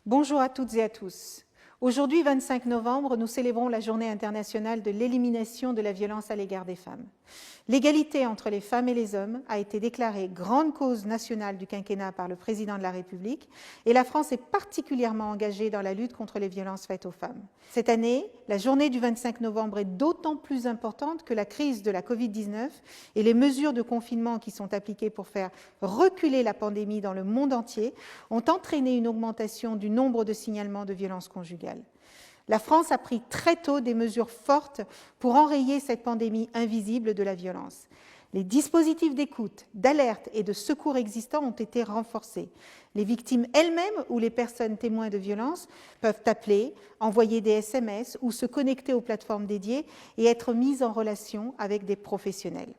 Bonjour à toutes et à tous. Aujourd'hui, 25 novembre, nous célébrons la Journée internationale de l'élimination de la violence à l'égard des femmes. L'égalité entre les femmes et les hommes a été déclarée grande cause nationale du quinquennat par le président de la République et la France est particulièrement engagée dans la lutte contre les violences faites aux femmes. Cette année, la journée du 25 novembre est d'autant plus importante que la crise de la Covid-19 et les mesures de confinement qui sont appliquées pour faire reculer la pandémie dans le monde entier ont entraîné une augmentation du nombre de signalements de violences conjugales. La France a pris très tôt des mesures fortes pour enrayer cette pandémie invisible de la violence. Les dispositifs d'écoute, d'alerte et de secours existants ont été renforcés. Les victimes elles-mêmes ou les personnes témoins de violences peuvent appeler, envoyer des SMS ou se connecter aux plateformes dédiées et être mises en relation avec des professionnels.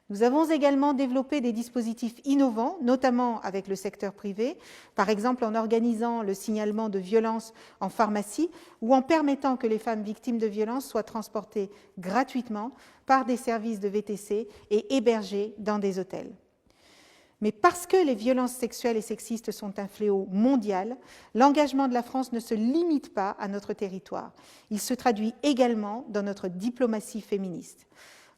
Nous avons également développé des dispositifs innovants, notamment avec le secteur privé, par exemple en organisant le signalement de violences en pharmacie ou en permettant que les femmes victimes de violences soient transportées gratuitement par des services de VTC et hébergées dans des hôtels. Mais parce que les violences sexuelles et sexistes sont un fléau mondial, l'engagement de la France ne se limite pas à notre territoire. Il se traduit également dans notre diplomatie féministe.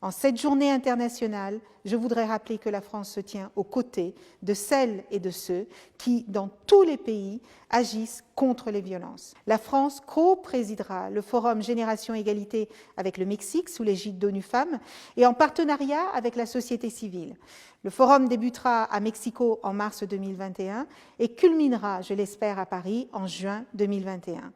En cette journée internationale, je voudrais rappeler que la France se tient aux côtés de celles et de ceux qui, dans tous les pays, agissent contre les violences. La France co-présidera le Forum Génération Égalité avec le Mexique sous l'égide d'ONU Femmes et en partenariat avec la société civile. Le forum débutera à Mexico en mars 2021 et culminera, je l'espère, à Paris en juin 2021.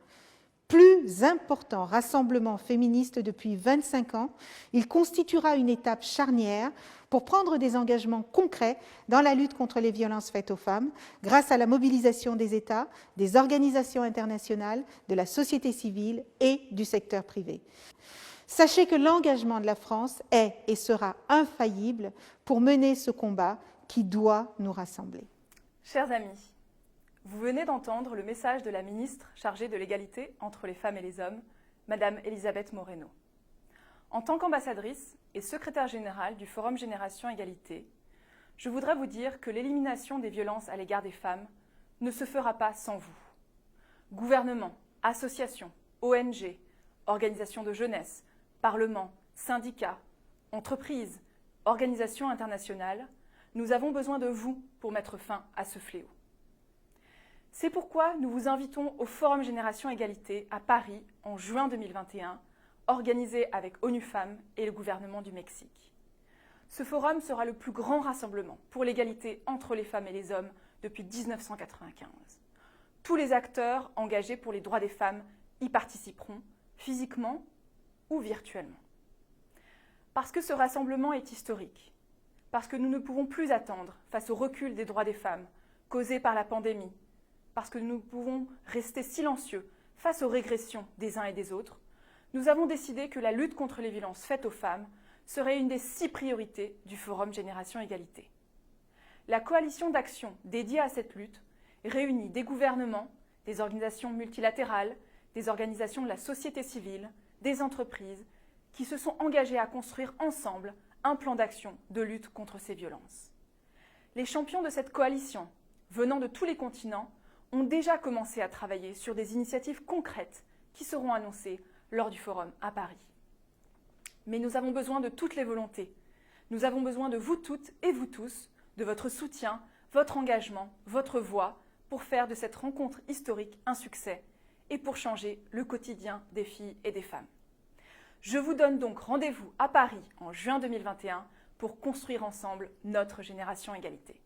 Plus important rassemblement féministe depuis 25 ans, il constituera une étape charnière pour prendre des engagements concrets dans la lutte contre les violences faites aux femmes, grâce à la mobilisation des États, des organisations internationales, de la société civile et du secteur privé. Sachez que l'engagement de la France est et sera infaillible pour mener ce combat qui doit nous rassembler. Chers amis, vous venez d'entendre le message de la ministre chargée de l'égalité entre les femmes et les hommes, Madame Elisabeth Moreno. En tant qu'ambassadrice et secrétaire générale du Forum Génération Égalité, je voudrais vous dire que l'élimination des violences à l'égard des femmes ne se fera pas sans vous. Gouvernement, associations, ONG, organisations de jeunesse, parlements, syndicats, entreprises, organisations internationales, nous avons besoin de vous pour mettre fin à ce fléau. C'est pourquoi nous vous invitons au Forum Génération Égalité à Paris en juin 2021, organisé avec ONU Femmes et le gouvernement du Mexique. Ce forum sera le plus grand rassemblement pour l'égalité entre les femmes et les hommes depuis 1995. Tous les acteurs engagés pour les droits des femmes y participeront, physiquement ou virtuellement. Parce que ce rassemblement est historique, parce que nous ne pouvons plus attendre face au recul des droits des femmes causé par la pandémie, parce que nous ne pouvons rester silencieux face aux régressions des uns et des autres, nous avons décidé que la lutte contre les violences faites aux femmes serait une des 6 priorités du Forum Génération Égalité. La coalition d'action dédiée à cette lutte réunit des gouvernements, des organisations multilatérales, des organisations de la société civile, des entreprises qui se sont engagées à construire ensemble un plan d'action de lutte contre ces violences. Les champions de cette coalition, venant de tous les continents, ont déjà commencé à travailler sur des initiatives concrètes qui seront annoncées lors du forum à Paris. Mais nous avons besoin de toutes les volontés. Nous avons besoin de vous toutes et vous tous, de votre soutien, votre engagement, votre voix, pour faire de cette rencontre historique un succès et pour changer le quotidien des filles et des femmes. Je vous donne donc rendez-vous à Paris en juin 2021 pour construire ensemble notre Génération Égalité.